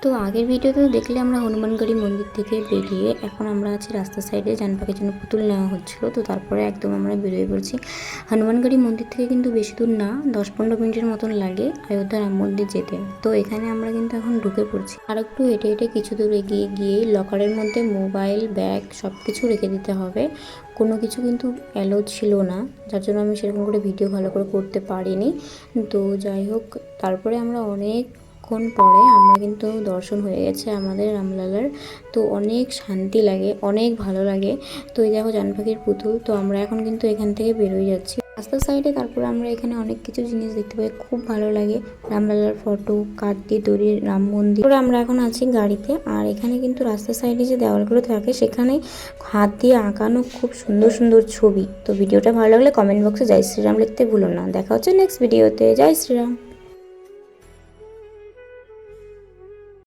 তো আগের ভিডিওতেও দেখলে আমরা হনুমানগড়ি মন্দির থেকে বেরিয়ে এখন আমরা আছি রাস্তার সাইডে। জানপাখির জন্য পুতুল নেওয়া হচ্ছিলো, তো তারপরে একদম আমরা বেরিয়ে পড়ছি। হনুমানগড়ি মন্দির থেকে কিন্তু বেশি দূর না, 10-15 মিনিটের মতন লাগে অযোধ্যা রাম মন্দির যেতে। তো এখানে আমরা কিন্তু এখন ঢুকে পড়ছি। আর একটু হেঁটে হেঁটে কিছু দূর এগিয়ে গিয়েই লকারের মধ্যে মোবাইল, ব্যাগ সব কিছু রেখে দিতে হবে। কোনো কিছু কিন্তু অ্যালো ছিল না, যার জন্য আমি সেরকম করে ভিডিও ভালো করে করতে পারিনি। তো যাই হোক, তারপরে আমরা অনেকক্ষণ পরে আমরা কিন্তু দর্শন হয়ে গেছে আমাদের রামলালার। তো অনেক শান্তি লাগে, অনেক ভালো লাগে। তো এই দেখো জানপাখির পুতুল। তো আমরা এখন কিন্তু এখান থেকে বেরোয় যাচ্ছি রাস্তার সাইডে। তারপরে আমরা এখানে অনেক কিছু জিনিস দেখতে পাই, খুব ভালো লাগে। রামলালার ফটো, কাঠ দিয়ে তৈরি রাম মন্দির। তারপরে আমরা এখন আছি গাড়িতে। আর এখানে কিন্তু রাস্তার সাইডে যে দেওয়ালগুলো থাকে সেখানে হাত দিয়ে আঁকানো খুব সুন্দর সুন্দর ছবি। তো ভিডিওটা ভালো লাগলে কমেন্ট বক্সে জয় শ্রীরাম লিখতে ভুলো না। দেখা হচ্ছে নেক্সট ভিডিওতে। জয় শ্রীরাম।